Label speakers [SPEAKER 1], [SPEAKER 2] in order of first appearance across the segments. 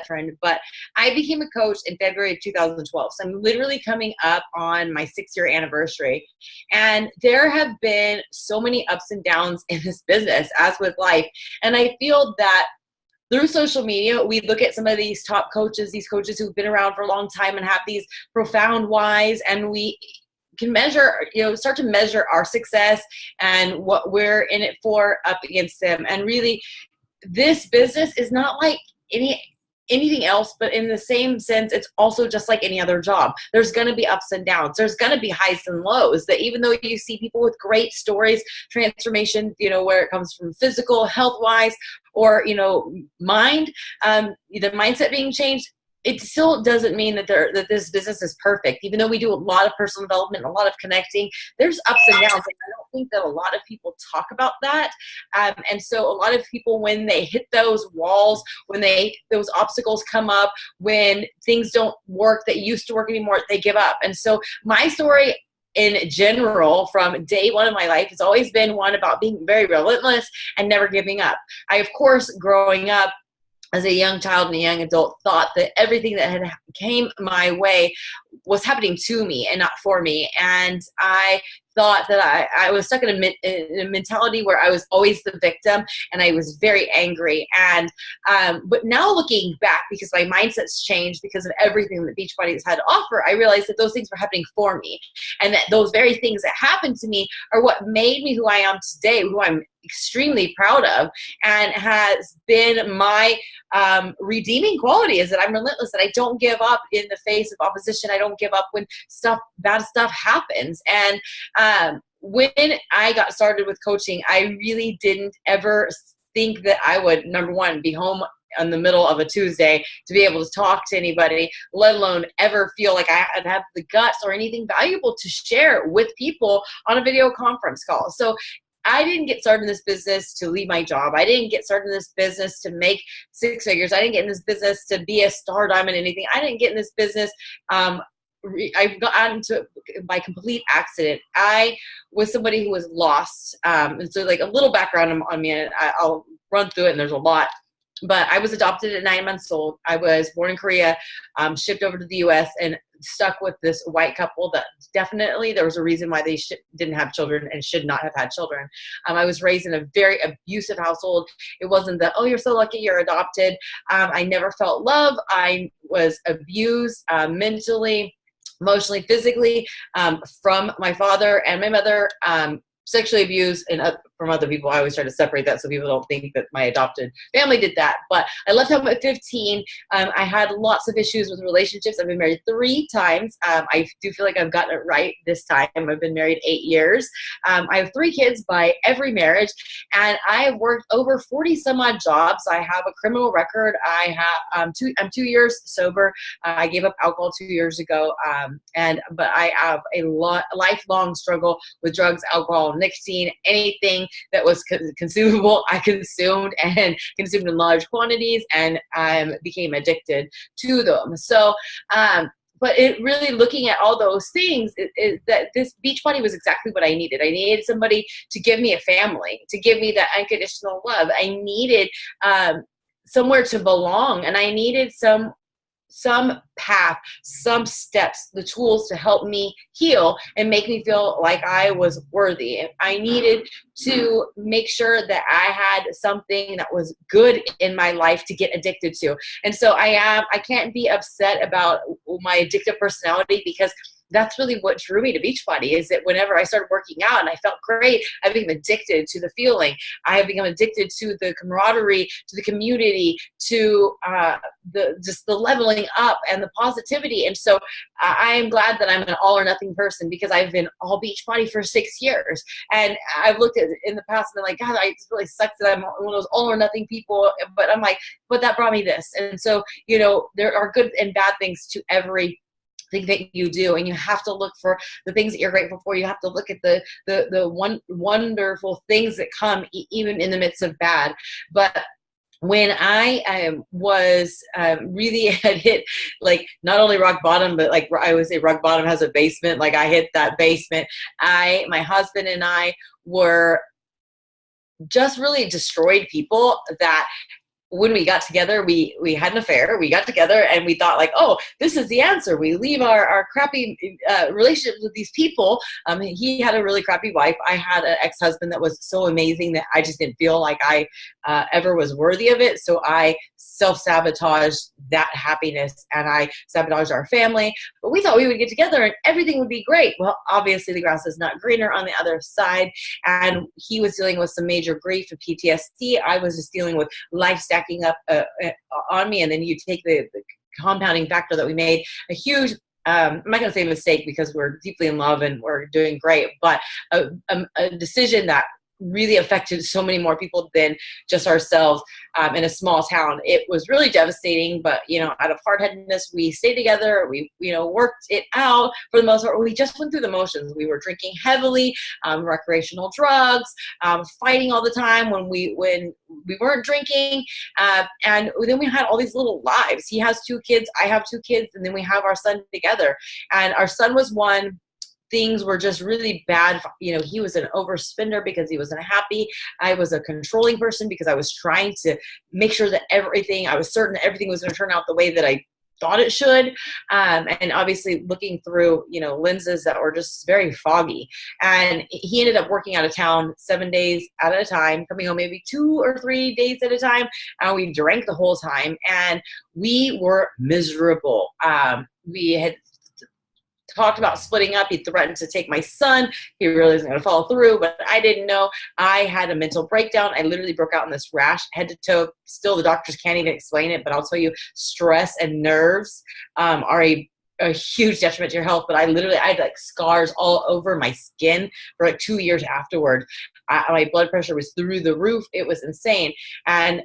[SPEAKER 1] trend, but I became a coach in February of 2012. So I'm literally coming up on my 6-year anniversary. And there have been so many ups and downs in this business, as with life. And I feel that through social media, we look at some of these top coaches, these coaches who've been around for a long time and have these profound whys, and we can measure, start to measure our success and what we're in it for up against them. And really, this business is not like anything else, but in the same sense, it's also just like any other job. There's going to be ups and downs. There's going to be highs and lows. That even though you see people with great stories, transformation, where it comes from physical, health-wise, or mind, the mindset being changed, it still doesn't mean that this business is perfect. Even though we do a lot of personal development, a lot of connecting, there's ups and downs. And I don't think that a lot of people talk about that. And so a lot of people, when they hit those walls, when those obstacles come up, when things don't work that used to work anymore, they give up. And so my story in general, from day one of my life, has always been one about being very relentless and never giving up. I, of course, growing up as a young child and a young adult, thought that everything that had came my way was happening to me and not for me. And I thought that I was stuck in a mentality where I was always the victim, and I was very angry. And but now looking back, because my mindset's changed because of everything that Beachbody has had to offer, I realized that those things were happening for me, and that those very things that happened to me are what made me who I am today, who I'm extremely proud of, and has been my redeeming quality, is that I'm relentless, that I don't give up in the face of opposition. I don't give up when bad stuff happens. And when I got started with coaching, I really didn't ever think that I would, number one, be home in the middle of a Tuesday to be able to talk to anybody, let alone ever feel like I had have the guts or anything valuable to share with people on a video conference call. So I didn't get started in this business to leave my job. I didn't get started in this business to make 6 figures. I didn't get in this business to be a star diamond, anything. I didn't get in this business. I got into it by complete accident. I was somebody who was lost. And so like a little background on me, and I'll run through it, and there's a lot. But I was adopted at 9 months old. I was born in Korea, shipped over to the U.S., and stuck with this white couple that definitely there was a reason why they didn't have children and should not have had children. I was raised in a very abusive household. It wasn't that, oh, you're so lucky you're adopted. I never felt love. I was abused mentally, emotionally, physically, from my father and my mother, sexually abused and from other people. I always try to separate that so people don't think that my adopted family did that. But I left home at 15. I had lots of issues with relationships. I've been married 3 times. I do feel like I've gotten it right this time. I've been married 8 years. I have 3 kids by every marriage, and I have worked over 40 some odd jobs. I have a criminal record. I'm 2 years sober. I gave up alcohol 2 years ago. But I have a lifelong struggle with drugs, alcohol, nicotine, anything that was consumable, I consumed, and consumed in large quantities, and became addicted to them. So, but it really, looking at all those things, that this Beachbody was exactly what I needed. I needed somebody to give me a family, to give me that unconditional love. I needed somewhere to belong, and I needed some path, some steps, the tools to help me heal and make me feel like I was worthy. I needed to make sure that I had something that was good in my life to get addicted to. And so I can't be upset about my addictive personality, because that's really what drew me to Beachbody, is that whenever I started working out and I felt great, I became addicted to the feeling. I have become addicted to the camaraderie, to the community, to the leveling up and the positivity. And so I am glad that I'm an all or nothing person, because I've been all Beachbody for 6 years. And I've looked at it in the past and been like, God, it really sucks that I'm one of those all or nothing people. But I'm like, but that brought me this. And so, there are good and bad things to every thing that you do, and you have to look for the things that you're grateful for. You have to look at the wonderful things that come even in the midst of bad. But when I was really had hit, like, not only rock bottom, but like I would say rock bottom has a basement, like I hit that basement. My husband and I were just really destroyed people that when we got together, we had an affair. We got together and we thought like, oh, this is the answer. We leave our crappy relationships with these people. He had a really crappy wife. I had an ex-husband that was so amazing that I just didn't feel like I ever was worthy of it. So I self-sabotaged that happiness and I sabotaged our family. But we thought we would get together and everything would be great. Well, obviously the grass is not greener on the other side. And he was dealing with some major grief and PTSD. I was just dealing with life stacking up on me. And then you take the compounding factor that we made a huge, I'm not going to say mistake because we're deeply in love and we're doing great, but a decision that really affected so many more people than just ourselves in a small town. It was really devastating, but, out of hard-headedness, we stayed together. We, worked it out for the most part. We just went through the motions. We were drinking heavily, recreational drugs, fighting all the time when we weren't drinking. And then we had all these little lives. He has 2 kids. I have 2 kids. And then we have our son together. And our son was one. Things were just really bad. He was an overspender because he wasn't happy. I was a controlling person because I was trying to make sure that I was certain everything was going to turn out the way that I thought it should. And obviously looking through, lenses that were just very foggy. And he ended up working out of town 7 days at a time, coming home maybe 2 or 3 days at a time. And we drank the whole time and we were miserable. We had talked about splitting up. He threatened to take my son. He really wasn't going to follow through, but I didn't know. I had a mental breakdown. I literally broke out in this rash, head to toe. Still, the doctors can't even explain it, but I'll tell you, stress and nerves are a huge detriment to your health. But I had like scars all over my skin for like 2 years afterward. My blood pressure was through the roof. It was insane. And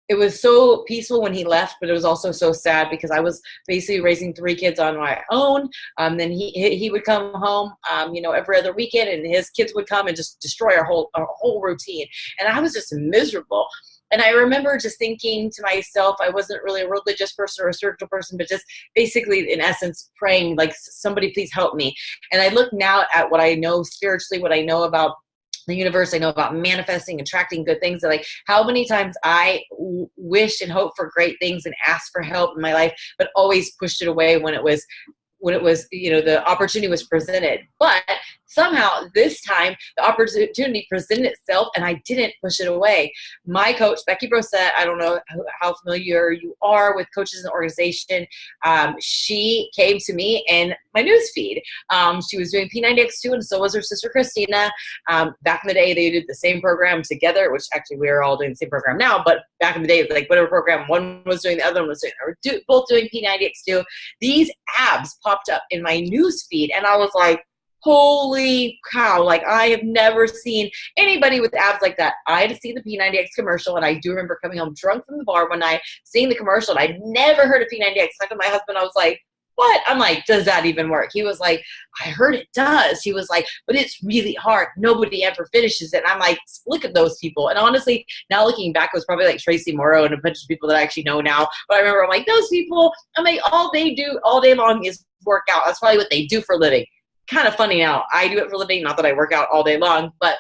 [SPEAKER 1] it was so peaceful when he left, but it was also so sad because I was basically raising 3 kids on my own. Then he would come home, every other weekend, and his kids would come and just destroy our whole routine. And I was just miserable. And I remember just thinking to myself, I wasn't really a religious person or a spiritual person, but just basically, in essence, praying like, somebody please help me. And I look now at what I know spiritually, what I know about the universe, I know about manifesting, attracting good things. Like how many times I wished and hoped for great things and asked for help in my life, but always pushed it away when it was, the opportunity was presented. But somehow this time the opportunity presented itself and I didn't push it away. My coach, Becky Brosette, I don't know how familiar you are with coaches in the organization. She came to me in my news feed. She was doing P90X2 and so was her sister Christina. Back in the day, they did the same program together, which actually we are all doing the same program now, but back in the day, it was like whatever program one was doing, the other one was doing, they were both doing P90X2. These abs popped up in my news feed and I was like, holy cow, like I have never seen anybody with abs like that. I had seen the P90X commercial and I do remember coming home drunk from the bar one night, seeing the commercial and I'd never heard of P90X. I told my husband, I was like, what? I'm like, does that even work? He was like, I heard it does. He was like, but it's really hard. Nobody ever finishes it. And I'm like, look at those people. And honestly, now looking back, it was probably like Tracy Morrow and a bunch of people that I actually know now. But I remember I'm like, those people, I'm like, all they do all day long is work out. That's probably what they do for a living. Kind of funny now. I do it for a living, not that I work out all day long, but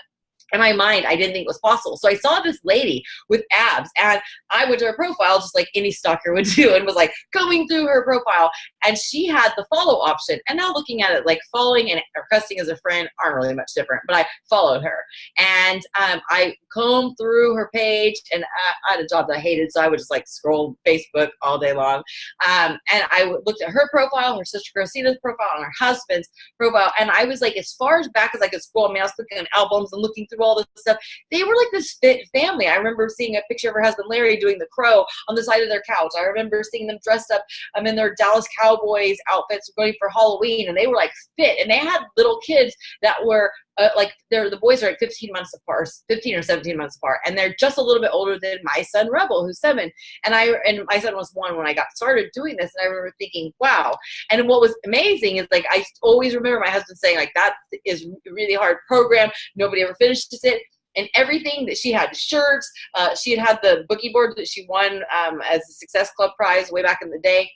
[SPEAKER 1] in my mind, I didn't think it was possible. So I saw this lady with abs and I went to her profile just like any stalker would do and was like combing through her profile and she had the follow option. And now looking at it, like following and requesting as a friend aren't really much different, but I followed her and I combed through her page and I had a job that I hated. So I would just like scroll Facebook all day long. And I looked at her profile, her sister Christina's profile and her husband's profile. And I was like, as far as back as I could scroll, I mean, I was looking at albums and looking through all this stuff. They were like this fit family. I remember seeing a picture of her husband Larry doing the crow on the side of their couch. I remember seeing them dressed up in their Dallas Cowboys outfits going for Halloween, and they were like fit, and they had little kids that were the boys are like 15 months apart, 15 or 17 months apart, and they're just a little bit older than my son Rebel, who's 7, and my son was 1 when I got started doing this, and I remember thinking, wow. And what was amazing is like I always remember my husband saying like, that is a really hard program, nobody ever finishes it. And everything that she had, shirts, she had the boogie board that she won as a Success Club prize way back in the day.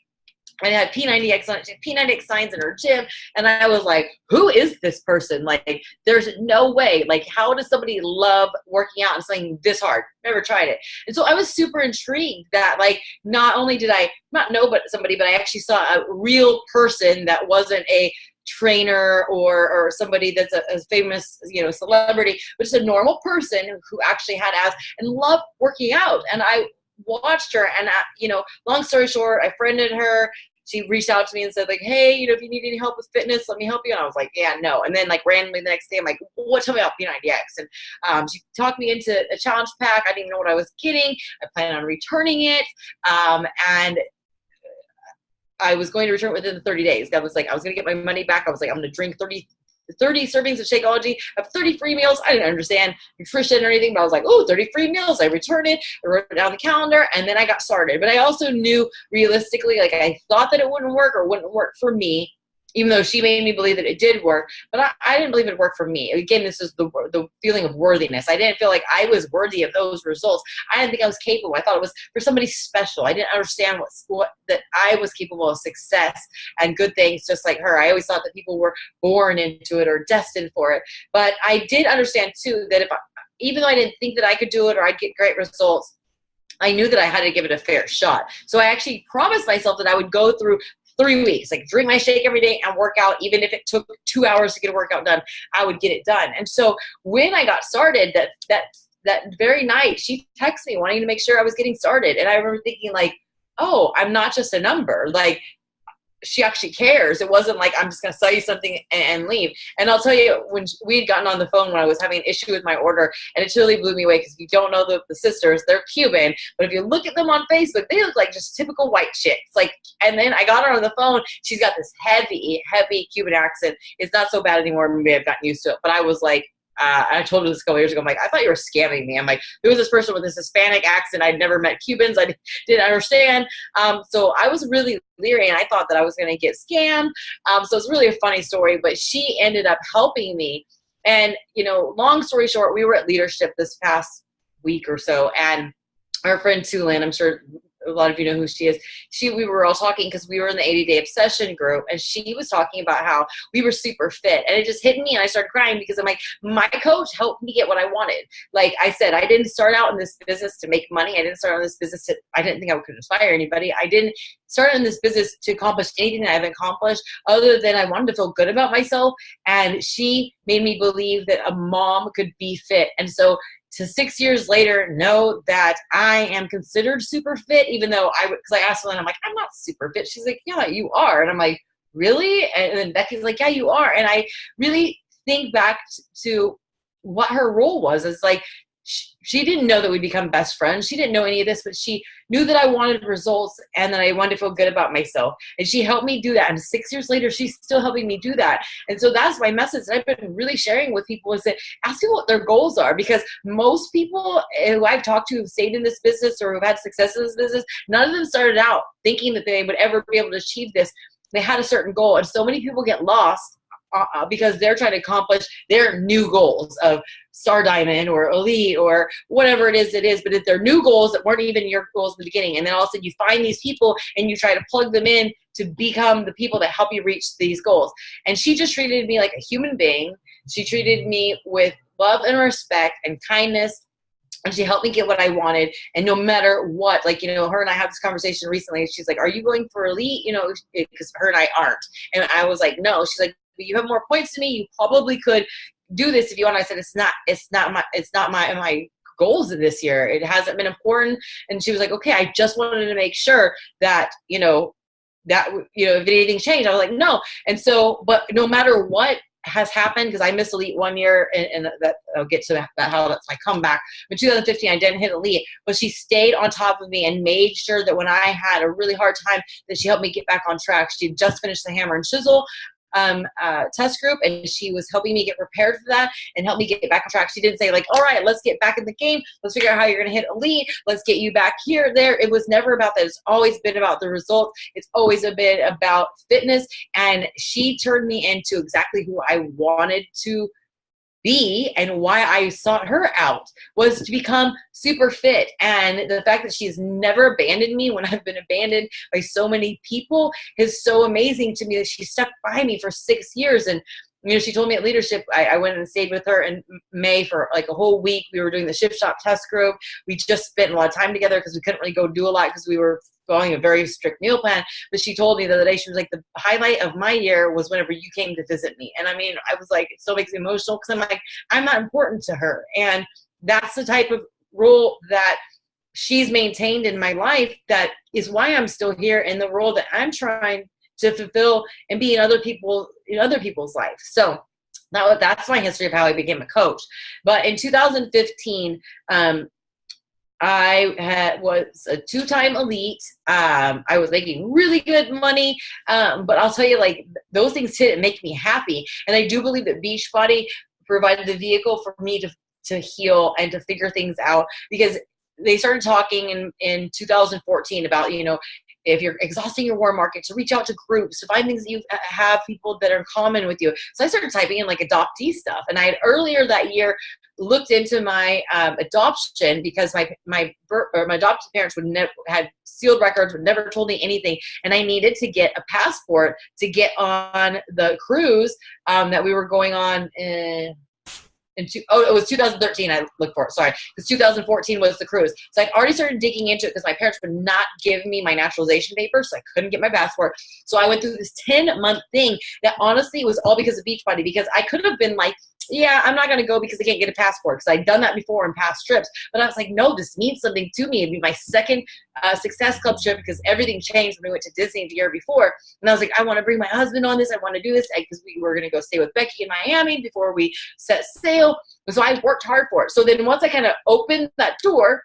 [SPEAKER 1] and it had P90X on it. She had P90X signs in her gym. And I was like, who is this person? Like, there's no way. Like, how does somebody love working out and something this hard? Never tried it. And so I was super intrigued that, like, not only did I not know but somebody, but I actually saw a real person that wasn't a trainer or somebody that's a famous, you know, celebrity, but just a normal person who actually had abs and loved working out. And I watched her, and you know, long story short, I friended her. She reached out to me and said, like, hey, you know, if you need any help with fitness, let me help you. And I was like, yeah, no. And then, like, randomly the next day, I'm like, well, tell me about P90X. And she talked me into a challenge pack. I didn't even know what I was getting. I planned on returning it. And I was going to return it within 30 days. I was like, I was going to get my money back. I was like, I'm going to drink 30 servings of Shakeology. I have 30 free meals. I didn't understand nutrition or anything, but I was like, oh, 30 free meals. I returned it. I wrote it down the calendar, and then I got started. But I also knew realistically, like, I thought that it wouldn't work or wouldn't work for me, even though she made me believe that it did work. But I didn't believe it worked for me. Again, this is the feeling of worthiness. I didn't feel like I was worthy of those results. I didn't think I was capable. I thought it was for somebody special. I didn't understand what that I was capable of success and good things just like her. I always thought that people were born into it or destined for it. But I did understand, too, that even though I didn't think that I could do it or I'd get great results, I knew that I had to give it a fair shot. So I actually promised myself that I would go through 3 weeks, like drink my shake every day and work out. Even if it took 2 hours to get a workout done, I would get it done. And so when I got started, that very night, she texted me wanting to make sure I was getting started. And I remember thinking, like, oh, I'm not just a number. Like, she actually cares. It wasn't like, I'm just going to sell you something and leave. And I'll tell you, when we had gotten on the phone when I was having an issue with my order, and it totally blew me away, because if you don't know the sisters, they're Cuban, but if you look at them on Facebook, they look like just typical white chicks. Like, and then I got her on the phone. She's got this heavy Cuban accent. It's not so bad anymore. Maybe I've gotten used to it, but I was like, I told her this a couple years ago, I'm like, I thought you were scamming me. I'm like, there was this person with this Hispanic accent. I'd never met Cubans. I didn't understand. So I was really leery, and I thought that I was going to get scammed. So it's really a funny story, but she ended up helping me. And, you know, long story short, we were at leadership this past week or so, and our friend Joline, I'm sure a lot of you know who she is. We were all talking because we were in the 80-day obsession group, and she was talking about how we were super fit, and it just hit me, and I started crying because I'm like, my coach helped me get what I wanted. Like I said, I didn't start out in this business to make money. I didn't start out in this business I didn't think I could inspire anybody. I didn't start in this business to accomplish anything that I haven't accomplished, other than I wanted to feel good about myself. And she made me believe that a mom could be fit. And so to 6 years later, know that I am considered super fit, even though because I asked her, and I'm like, I'm not super fit. She's like, yeah, you are. And I'm like, really? And then Becky's like, yeah, you are. And I really think back to what her role was. It's like, she didn't know that we'd become best friends. She didn't know any of this, but she knew that I wanted results and that I wanted to feel good about myself. And she helped me do that. And 6 years later, she's still helping me do that. And so that's my message that I've been really sharing with people, is that ask people what their goals are, because most people who I've talked to who've stayed in this business or who've had success in this business, none of them started out thinking that they would ever be able to achieve this. They had a certain goal. And so many people get lost because they're trying to accomplish their new goals of Star Diamond or Elite or whatever it is, but if they're new goals that weren't even your goals in the beginning, and then all of a sudden you find these people and you try to plug them in to become the people that help you reach these goals. And she just treated me like a human being. She treated me with love and respect and kindness, and she helped me get what I wanted. And no matter what, like, you know, her and I had this conversation recently. She's like, are you going for Elite? You know, because her and I aren't. And I was like, no. She's like, you have more points than me. You probably could do this if you want. I said, it's not my goals of this year. It hasn't been important. And she was like, okay, I just wanted to make sure that, if anything changed. I was like, no. And so, but no matter what has happened, because I missed Elite 1 year, and that I'll get to that how that's my comeback. But 2015, I didn't hit Elite, but she stayed on top of me and made sure that when I had a really hard time, that she helped me get back on track. She just finished the Hammer and Chisel test group, and she was helping me get prepared for that and help me get back on track. She didn't say, like, all right, let's get back in the game. Let's figure out how you're going to hit Elite. Let's get you back here, there. It was never about that. It's always been about the results. It's always been about fitness. And she turned me into exactly who I wanted to be and why I sought her out was to become super fit. And the fact that she's never abandoned me when I've been abandoned by so many people is so amazing to me, that she stuck by me for 6 years. And she told me at leadership, I went and stayed with her in May for like a whole week. We were doing the shift shop test group. We just spent a lot of time together because we couldn't really go do a lot because we were following a very strict meal plan. But she told me the other day, she was like, the highlight of my year was whenever you came to visit me. And I mean, I was like, it still makes me emotional because I'm like, I'm not important to her. And that's the type of role that she's maintained in my life. That is why I'm still here in the role that I'm trying to fulfill and be in other people's life. So that's my history of how I became a coach. But in 2015, I was a 2-time elite. I was making really good money. But I'll tell you, like, those things didn't make me happy. And I do believe that Beachbody provided the vehicle for me to heal and to figure things out, because they started talking in 2014 about, if you're exhausting your warm market, to reach out to groups, to find things that you have people that are in common with you. So I started typing in like adoptee stuff. And I had earlier that year looked into my adoption, because my adopted parents had sealed records, would never told me anything. And I needed to get a passport to get on the cruise that we were going on it was 2013 I looked for it, sorry, because 2014 was the cruise. So I already started digging into it because my parents would not give me my naturalization papers, so I couldn't get my passport. So I went through this 10-month thing that honestly was all because of Beachbody, because I could have been like, yeah, I'm not going to go because I can't get a passport, because I'd done that before in past trips. But I was like, no, this means something to me. It'd be my second Success Club trip, because everything changed when we went to Disney the year before. And I was like, I want to bring my husband on this. I want to do this, because we were going to go stay with Becky in Miami before we set sail. And so I worked hard for it. So then once I kind of opened that door,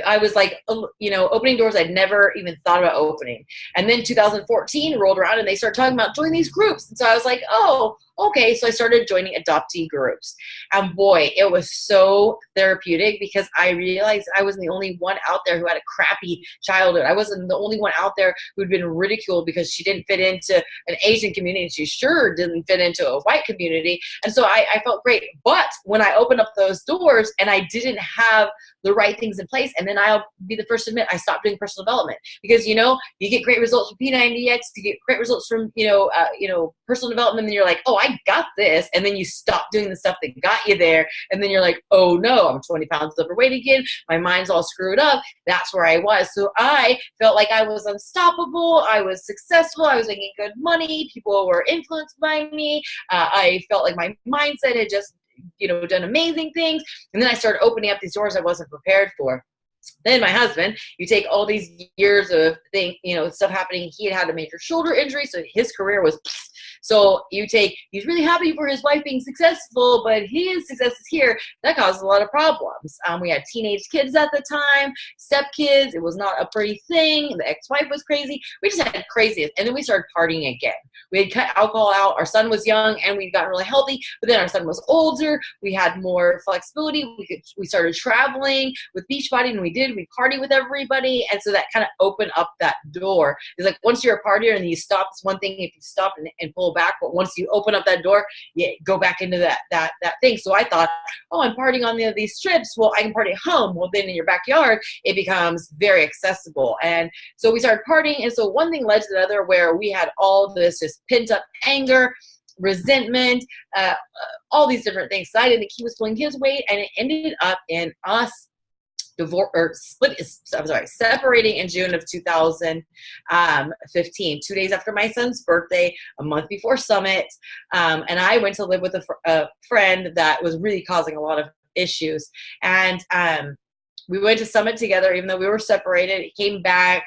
[SPEAKER 1] I was like, opening doors I'd never even thought about opening. And then 2014 rolled around and they started talking about joining these groups. And so I was like, oh, okay. So I started joining adoptee groups. And boy, it was so therapeutic, because I realized I wasn't the only one out there who had a crappy childhood. I wasn't the only one out there who'd been ridiculed because she didn't fit into an Asian community. She sure didn't fit into a white community. And so I felt great. But when I opened up those doors and I didn't have the right things in place, and then I'll be the first to admit, I stopped doing personal development, because, you get great results from P90X, you get great results from, personal development, and then you're like, oh, I got this. And then you stop doing the stuff that got you there. And then you're like, oh no, I'm 20 pounds overweight again. My mind's all screwed up. That's where I was. So I felt like I was unstoppable. I was successful. I was making good money. People were influenced by me. I felt like my mindset had just, done amazing things. And then I started opening up these doors I wasn't prepared for. Then my husband, you take all these years of stuff happening. He had a major shoulder injury, so his career was. So he's really happy for his wife being successful, but his success is here. That caused a lot of problems. We had teenage kids at the time, stepkids. It was not a pretty thing. The ex-wife was crazy. We just had craziest. And then we started partying again. We had cut alcohol out. Our son was young and we'd gotten really healthy, but then our son was older. We had more flexibility. We started traveling with Beachbody, and we party with everybody. And so that kind of opened up that door. It's like, once you're a partier and you stop, it's one thing if you stop and pull back, but once you open up that door, you go back into that thing. So I thought, oh, I'm partying on these trips. Well, I can party at home. Well, then in your backyard, it becomes very accessible. And so we started partying. And so one thing led to the other, where we had all this just pent up anger, resentment, all these different things. So I didn't think he was pulling his weight, and it ended up in us separating in June of 2015, 2 days after my son's birthday, a month before Summit. And I went to live with a friend that was really causing a lot of issues. And we went to Summit together, even though we were separated. He came back.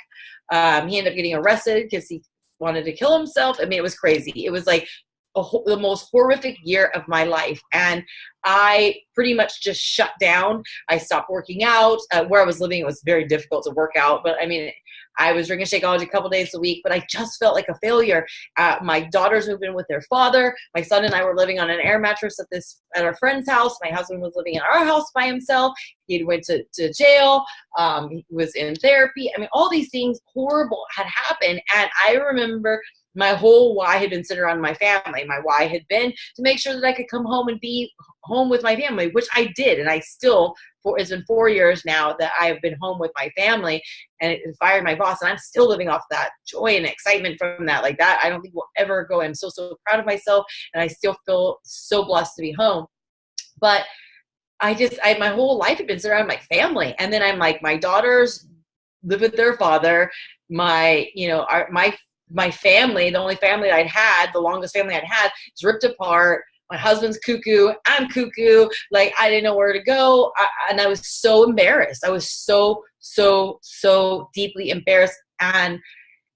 [SPEAKER 1] He ended up getting arrested because he wanted to kill himself. I mean, it was crazy. It was like the most horrific year of my life. And I pretty much just shut down. I stopped working out. Where I was living, it was very difficult to work out. But I mean, I was drinking Shakeology a couple days a week, but I just felt like a failure. My daughters moved in with their father. My son and I were living on an air mattress at our friend's house. My husband was living in our house by himself. He went to jail. He was in therapy. I mean, all these things horrible had happened. And I remember my whole why had been centered around my family. My why had been to make sure that I could come home and be home with my family, which I did. And I still, it's been 4 years now that I've been home with my family, and it fired my boss. And I'm still living off that joy and excitement from that. Like that, I don't think will ever go. I'm so proud of myself. And I still feel so blessed to be home. But my whole life had been surrounded by family. And then I'm like, my daughters live with their father. My family, the only family I'd had, the longest family I'd had, is ripped apart. My husband's cuckoo. I'm cuckoo. Like, I didn't know where to go. And I was so embarrassed. I was so deeply embarrassed. And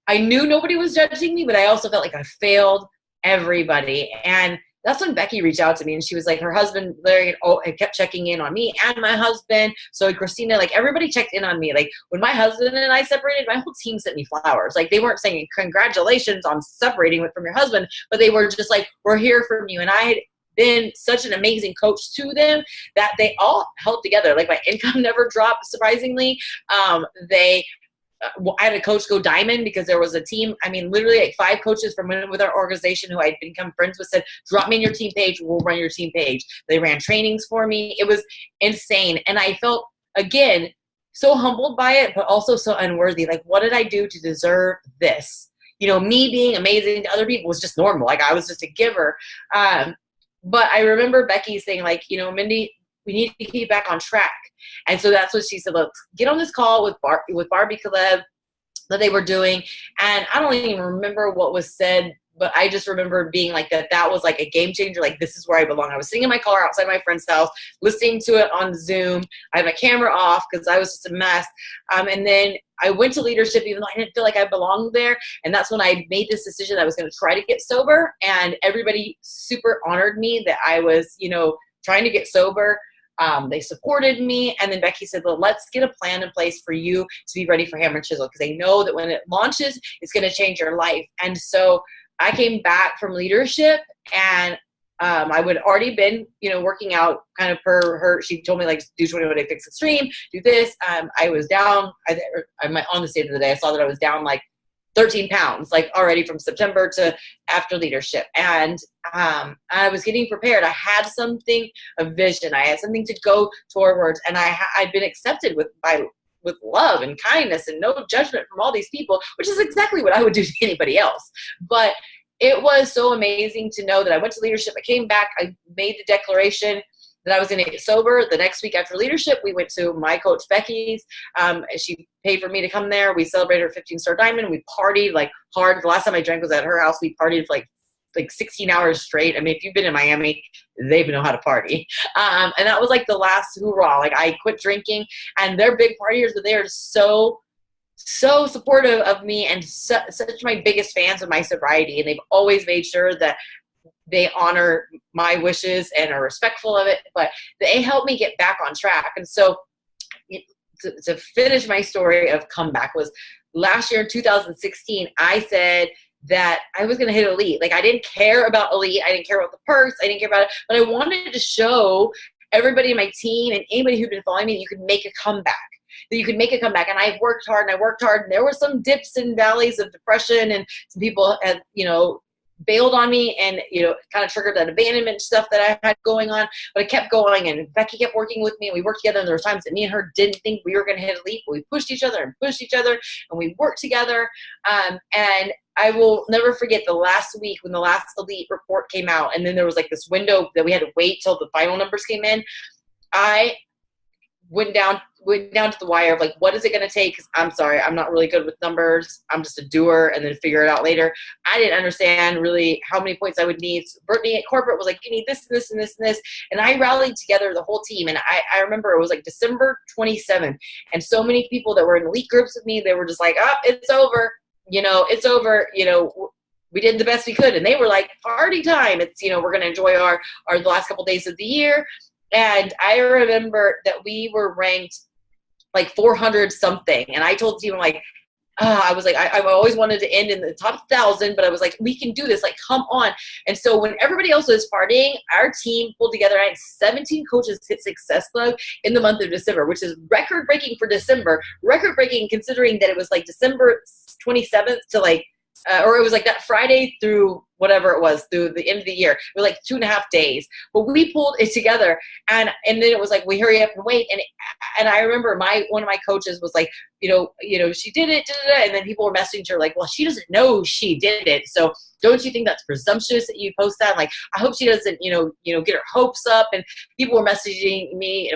[SPEAKER 1] I knew nobody was judging me, but I also felt like I failed everybody. And that's when Becky reached out to me, and she was like, her husband Larry had kept checking in on me and my husband. So Christina, like, everybody checked in on me. Like, when my husband and I separated, my whole team sent me flowers. Like, they weren't saying congratulations on separating from your husband, but they were just like, we're here for you. And I had been such an amazing coach to them that they all held together. Like, my income never dropped, surprisingly. I had a coach go diamond because there was a team. I mean, literally like 5 coaches from with our organization who I'd become friends with said, drop me in your team page. We'll run your team page. They ran trainings for me. It was insane. And I felt, again, so humbled by it, but also so unworthy. Like, what did I do to deserve this? You know, me being amazing to other people was just normal. Like, I was just a giver. But I remember Becky saying, like, you know, Mindy, we need to get back on track. And so that's what she said. Let's get on this call with Barbie Kalev that they were doing. And I don't even remember what was said, but I just remember being like that was like a game changer. Like, this is where I belong. I was sitting in my car outside my friend's house, listening to it on Zoom. I had my camera off because I was just a mess. And then I went to leadership, even though I didn't feel like I belonged there. And that's when I made this decision that I was going to try to get sober. And everybody super honored me that I was, you know, trying to get sober. They supported me. And then Becky said, well, let's get a plan in place for you to be ready for Hammer and Chisel, because they know that when it launches, it's going to change your life. And so I came back from leadership, and I would already been, you know, working out kind of per her. She told me, like, do 21-day fix extreme, do this. I was down. On the state of the day, I saw that I was down like 13 pounds, like already from September to after leadership. And I was getting prepared. I had something, a vision. I had something to go towards, and I'd been accepted with love and kindness and no judgment from all these people, which is exactly what I would do to anybody else. But it was so amazing to know that I went to leadership. I came back. I made the declaration that I was going to get sober. The next week after leadership, we went to my coach Becky's. She paid for me to come there. We celebrated her 15-star diamond. We partied like hard. The last time I drank was at her house. We partied for like 16 hours straight. I mean, if you've been in Miami, they know how to party. And that was like the last hoorah. Like, I quit drinking, and they're big partiers, but they are so supportive of me and such my biggest fans of my sobriety. And they've always made sure that they honor my wishes and are respectful of it, but they helped me get back on track. And so to finish my story of comeback was last year in 2016, I said that I was going to hit elite. Like, I didn't care about elite. I didn't care about the perks. I didn't care about it, but I wanted to show everybody in my team and anybody who'd been following me that you could make a comeback. That you could make a comeback. And I worked hard. And there were some dips and valleys of depression, and some people had, you know, bailed on me and, you know, kind of triggered that abandonment stuff that I had going on. But I kept going, and Becky kept working with me, and we worked together. And there were times that me and her didn't think we were going to hit elite, but we pushed each other, and we worked together. And I will never forget the last week when the last elite report came out, and then there was like this window that we had to wait till the final numbers came in. I went down to the wire of like, what is it going to take? Because I'm sorry, I'm not really good with numbers. I'm just a doer and then figure it out later. I didn't understand really how many points I would need. So Brittany at corporate was like, you need this and this and this and this. And I rallied together the whole team. And I remember it was like December 27th. And so many people that were in elite groups with me, they were just like, oh, it's over. You know, it's over. You know, we did the best we could. And they were like, party time. It's, you know, we're going to enjoy our the last couple days of the year. And I remember that we were ranked like 400 something. And I told the team, like, I was like, I've always wanted to end in the top 1,000, but I was like, we can do this. Like, come on. And so when everybody else was partying, our team pulled together. I had 17 coaches hit Success Club in the month of December, which is record breaking for December. Record breaking considering that it was like December 27th to like, or it was like that Friday through whatever it was through the end of the year. It was like 2.5 days, but we pulled it together. And then it was like, we hurry up and wait. And I remember one of my coaches was like, she did it. And then people were messaging her like, well, she doesn't know she did it. So don't you think that's presumptuous that you post that? Like, I hope she doesn't, get her hopes up. And people were messaging me,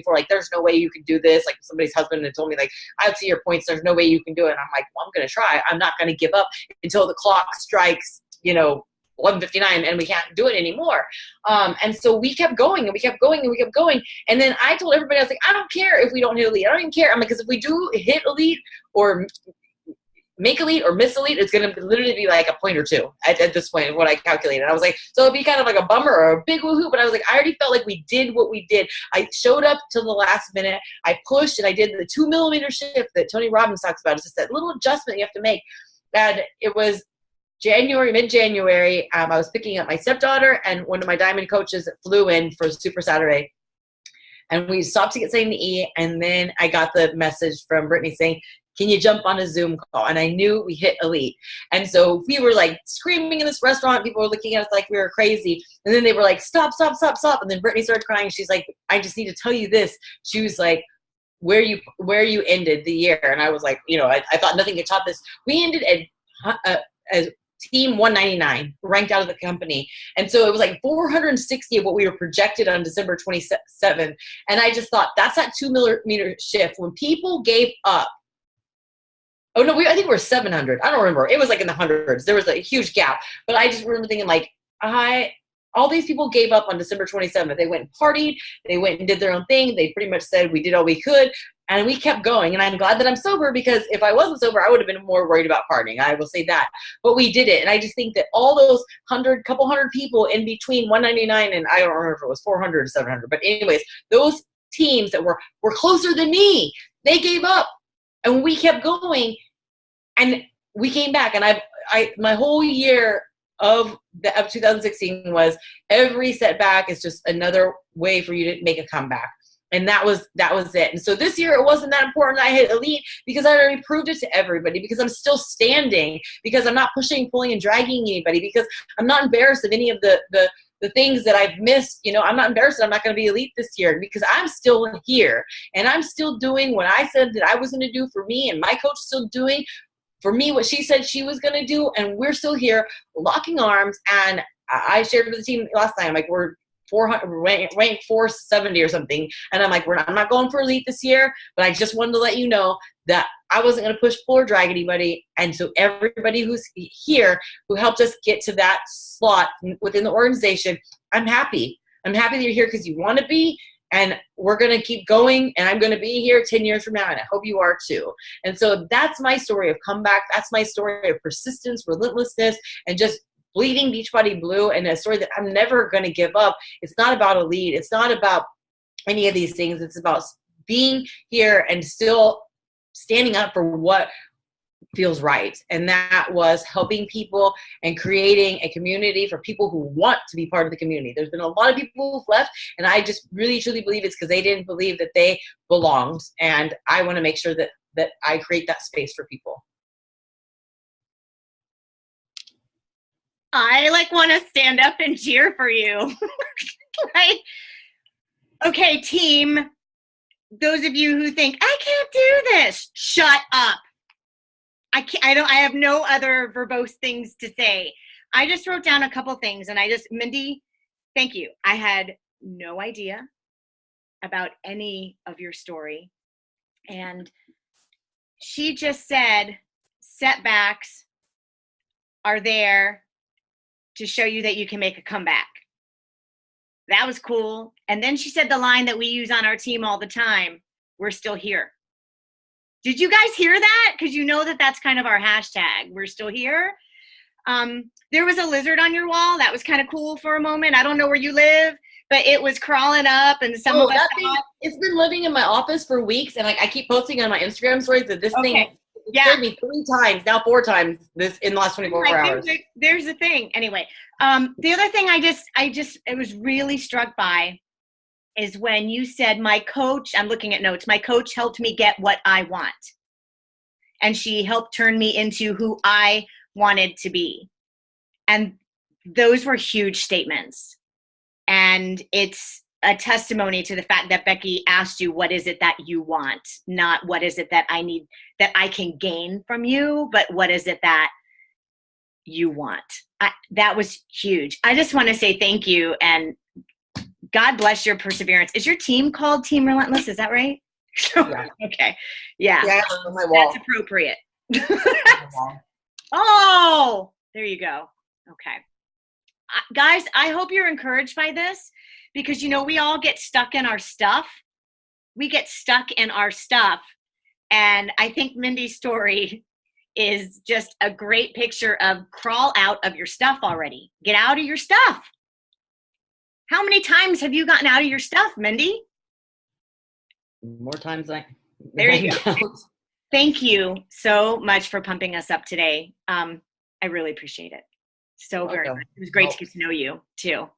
[SPEAKER 1] for like, there's no way you can do this. Like somebody's husband had told me like, I see your points. There's no way you can do it. And I'm like, well, I'm going to try. I'm not going to give up until the clock strikes, 11:59 and we can't do it anymore. And so we kept going and we kept going and we kept going. And then I told everybody, I was like, I don't care if we don't hit elite. I don't even care. I'm like, because if we do hit elite or make elite or miss elite, it's going to literally be like a point or two at this point, what I calculated. I was like, so it'd be kind of like a bummer or a big woohoo, but I was like, I already felt like we did what we did. I showed up till the last minute. I pushed and I did the 2mm shift that Tony Robbins talks about. It's just that little adjustment you have to make. And it was mid-January. I was picking up my stepdaughter and one of my diamond coaches flew in for Super Saturday. And we stopped to get something to eat. And then I got the message from Brittany saying, can you jump on a Zoom call? And I knew we hit elite. And so we were like screaming in this restaurant. People were looking at us like we were crazy. And then they were like, stop, stop, stop, stop. And then Brittany started crying. She's like, I just need to tell you this. She was like, where you ended the year. And I was like, I thought nothing could top this. We ended as team 199 ranked out of the company. And so it was like 460 of what we were projected on December 27th. And I just thought that's that 2mm shift. When people gave up, oh no, I think we were 700. I don't remember. It was like in the hundreds. There was a huge gap. But I just remember thinking like, all these people gave up on December 27th. They went and partied. They went and did their own thing. They pretty much said we did all we could. And we kept going. And I'm glad that I'm sober, because if I wasn't sober, I would have been more worried about partying. I will say that. But we did it. And I just think that all those couple hundred people in between 199 and I don't remember if it was 400 or 700. But anyways, those teams that were closer than me, they gave up. And we kept going. And we came back. And my whole year of 2016 was every setback is just another way for you to make a comeback. And that was it. And so this year it wasn't that important I hit elite, because I already proved it to everybody, because I'm still standing, because I'm not pushing, pulling, and dragging anybody, because I'm not embarrassed of any of the things that I've missed. I'm not embarrassed that I'm not going to be elite this year, because I'm still here and I'm still doing what I said that I was going to do for me, and my coach is still doing for me what she said she was going to do, and we're still here locking arms. And I shared with the team last night, I'm like, we're 400, ranked 470 or something. And I'm like, I'm not going for elite this year, but I just wanted to let you know that I wasn't going to push, pull, or drag anybody. And so everybody who's here, who helped us get to that slot within the organization, I'm happy. I'm happy that you're here because you want to be. And we're going to keep going, and I'm going to be here 10 years from now, and I hope you are too. And so that's my story of comeback. That's my story of persistence, relentlessness, and just bleeding Beachbody Blue, and a story that I'm never going to give up. It's not about elite. It's not about any of these things. It's about being here and still standing up for what feels right. And that was helping people and creating a community for people who want to be part of the community. There's been a lot of people who've left, and I just really truly believe it's because they didn't believe that they belonged. And I want to make sure that I create that space for people.
[SPEAKER 2] I want to stand up and cheer for you. Okay, team, those of you who think I can't do this, shut up. I have no other verbose things to say. I just wrote down a couple things, and Mindy, thank you. I had no idea about any of your story. And she just said setbacks are there to show you that you can make a comeback. That was cool. And then she said the line that we use on our team all the time, we're still here. Did you guys hear that? Because you know that's kind of our hashtag. We're still here. There was a lizard on your wall. That was kind of cool for a moment. I don't know where you live, but it was crawling up, and some of us thought,
[SPEAKER 1] it's been living in my office for weeks, and I keep posting on my Instagram stories that this thing scared me 3 times, now 4 times this in the last 24 hours.
[SPEAKER 2] There's a thing. Anyway, the other thing I was really struck by is when you said, my coach, I'm looking at notes, my coach helped me get what I want. And she helped turn me into who I wanted to be. And those were huge statements. And it's a testimony to the fact that Becky asked you, what is it that you want? Not what is it that I need, that I can gain from you, but what is it that you want? That was huge. I just want to say thank you, and God bless your perseverance. Is your team called Team Relentless? Is that right?
[SPEAKER 1] Yeah.
[SPEAKER 2] Okay. Yeah.
[SPEAKER 1] Yeah, on my wall.
[SPEAKER 2] That's appropriate. Oh, there you go. Okay. Guys, I hope you're encouraged by this, because, you know, we all get stuck in our stuff. We get stuck in our stuff. And I think Mindy's story is just a great picture of crawl out of your stuff already. Get out of your stuff. How many times have you gotten out of your stuff, Mindy?
[SPEAKER 1] More times than
[SPEAKER 2] there you go. Thank you so much for pumping us up today. I really appreciate it. So very much. It was great to get to know you too.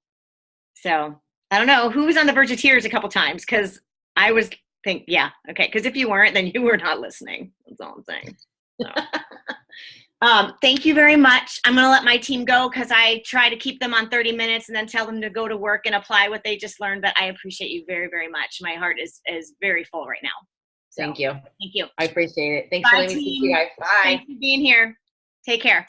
[SPEAKER 2] So I don't know who was on the verge of tears a couple times, because I was yeah, okay. Because if you weren't, then you were not listening. That's all I'm saying. So. Thank you very much. I'm going to let my team go, because I try to keep them on 30 minutes and then tell them to go to work and apply what they just learned. But I appreciate you very, very much. My heart is very full right now. So,
[SPEAKER 1] thank you.
[SPEAKER 2] Thank you.
[SPEAKER 1] I appreciate it. Thanks for letting me speak to you guys. Bye.
[SPEAKER 2] Thanks for being here. Take care.